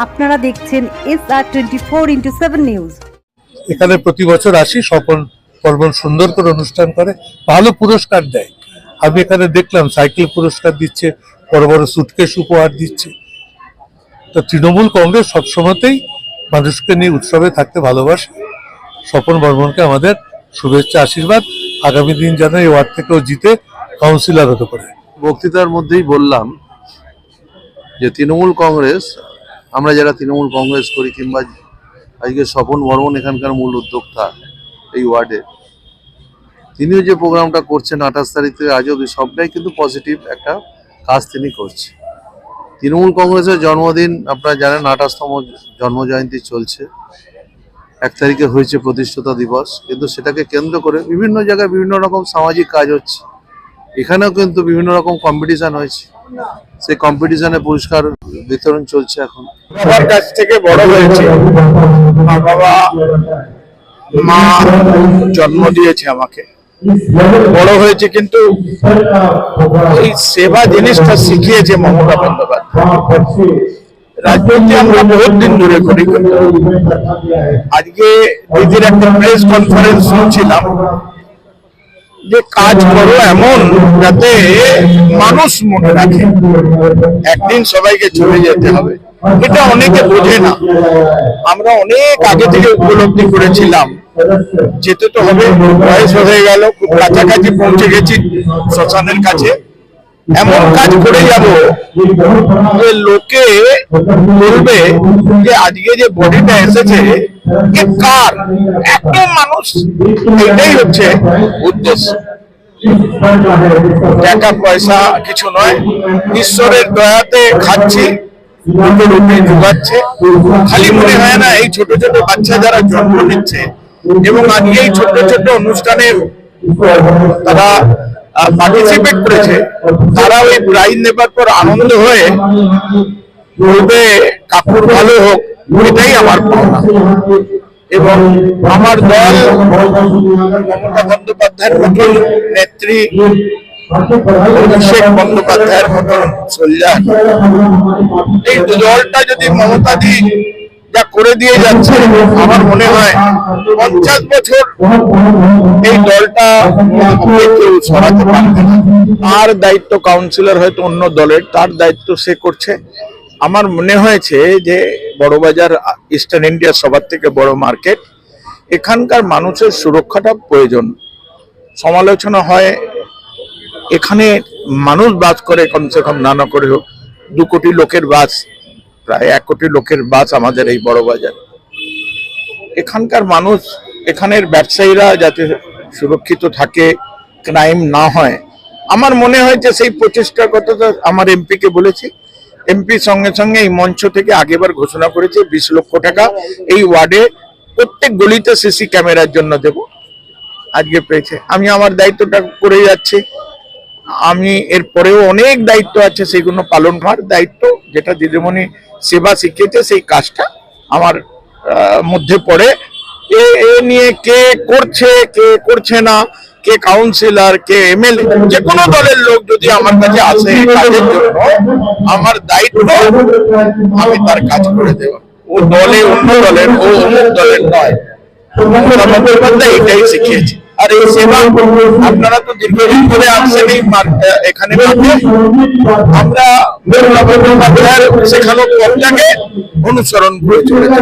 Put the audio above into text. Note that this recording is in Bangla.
আপনারা দেখছেন SR24x7 নিউজ। এখানে প্রতি বছর আসি, স্বপন পর্বণ সুন্দর করে অনুষ্ঠান করে, ভালো পুরস্কার দেয়। আমি এখানে দেখলাম সাইকেল পুরস্কার দিচ্ছে, বড় বড় সুটকেস উপহার দিচ্ছে। তো তৃণমূল কংগ্রেস সবসময়তেই মানুষকে নিয়ে উৎসবে থাকতে ভালোবাসে। স্বপন বর্মনকে আমাদের শুভেচ্ছা, আশীর্বাদ। আগামী দিন যেন এই ওয়ার্ড থেকেও জিতে কাউন্সিলর হতে পারে। বক্তৃতার মধ্যেই বললাম যে তৃণমূল কংগ্রেস, আমরা যারা তৃণমূল কংগ্রেস করি, কিংবা আজকে স্বপন বর্মন এখানকার মূল উদ্যোক্তা এই ওয়ার্ডে, তিনিও যে প্রোগ্রামটা করছেন 28 তারিখ থেকে আজ অবধি, সবটাই কিন্তু পজিটিভ একটা কাজ তিনি করছে। তৃণমূল কংগ্রেসের জন্মদিন আপনারা জানেন, 28তম জন্মজয়ন্তী চলছে। 1 তারিখে হয়েছে প্রতিষ্ঠাতা দিবস, কিন্তু সেটাকে কেন্দ্র করে বিভিন্ন জায়গায় বিভিন্ন রকম সামাজিক কাজ হচ্ছে। এখানেও কিন্তু বিভিন্ন রকম কম্পিটিশন হয়েছে, সেই কম্পিটিশনে পুরস্কার বিতরণ চলছে। এখন বাবার কাছ থেকে বড় হয়েছে, মা বাবা মা জন্ম দিয়েছে আমাকে, বড় হয়েছে, কিন্তু এই সেবা জিনিসটা শিখিয়েছে মমতা বন্দ্যোপাধ্যায়। রাজনীতি আমরা বহুত দিন ধরে করি, কিন্তু আজকে দিদির একটা প্রেস কনফারেন্স শুনছিলাম যে কাজ করো এমন যাতে মানুষ মনে রাখে, একদিন সবাইকে চলে যেতে হবে। এটা অনেকে বোঝে না, আমরা অনেক আগে থেকে উপলব্ধি করেছিলাম যেতে তো হবে, বয়স হয়ে গেল, খুব কাছাকাছি পৌঁছে গেছি শ্মশানের কাছে, এমন কাজ করে যাব যে লোকে বলবে যে আজকে যে বডিটা এসেছে এ কার, একদম মানুষ। এটাই হচ্ছে উদ্দেশ্য, টাকা পয়সা কিছু নয়, ঈশ্বরের দয়াতে খাচ্ছি, রুটি জোগাচ্ছে। খালি মনে হয় না এই ছোট ছোট বাচ্চা যারা জন্ম নিচ্ছে এবং আজকে এই ছোট ছোট অনুষ্ঠানে তারা পার্টিসিপেট করেছে, তারা ওই প্রাইজ নেবার পর আনন্দ হয়ে বলবে কাকুর ভালো হোক, এটাই আমার পাওনা। এবং আমার দল মমতা বন্দ্যোপাধ্যায়ের মতন নেত্রী, অভিষেক বন্দ্যোপাধ্যায়ের মতন সোলজার, এই দলটা যদি মমতাদি যা করে দিয়ে যাচ্ছে, আমার মনে হয় 50 বছর এই দলটা কেউ সরাতে পারবে না। তার দায়িত্ব কাউন্সিলর হয়তো অন্য দলের, তার দায়িত্ব সে করছে। আমার মনে হয়েছে যে বড়বাজার ইস্টার্ন ইন্ডিয়ার সবার থেকে বড় মার্কেট, এখানকার মানুষের সুরক্ষাটা প্রয়োজন। সমালোচনা হয়, এখানে মানুষ বাস করে কমসে কম না করে হোক 2 কোটি লোকের বাস, প্রায় 1 কোটি লোকের বাস আমাদের এই বড়বাজার। এখানকার মানুষ, এখানের ব্যবসায়ীরা যাতে সুরক্ষিত থাকে, ক্রাইম না হয়, আমার মনে হয় যে সেই প্রচেষ্টার কথা আমার এমপিকে বলেছি। এমপি সঙ্গে সঙ্গে এই মঞ্চ থেকে আগেবার ঘোষণা করেছে 20 লক্ষ টাকা এই ওয়ার্ডে প্রত্যেক গলিতে সিসি ক্যামেরার জন্য দেব। আজকে পেয়েছে, আমি আমার দায়িত্বটা করে যাচ্ছি। আমি এরপরেও অনেক দায়িত্ব আছে, সেগুলো পালন করার দায়িত্ব, যেটা দিদিমণি সেবা শিখিয়েছে সেই কাজটা আমার মধ্যে পড়ে। এ নিয়ে কে করছে কে করছে না, কে কাউন্সিলর কে এমএলএ, যে কোনো দলের লোক যদি আমার কাছে আসে কাজের জন্য, আমার দায়িত্ব আমি তার কাজ করে দেব। ও দলে অন্য দলের, ও অমুক দলের নয়। মমতা বন্দ্যোপাধ্যায় এটাই শিখিয়েছে। আর এই সেবা আপনারা তো দীর্ঘদিন ধরে আসছেন এখানে, আমরা মমতা বন্দ্যোপাধ্যায়ের শেখানো পথটাকে অনুসরণ করে চলেছি।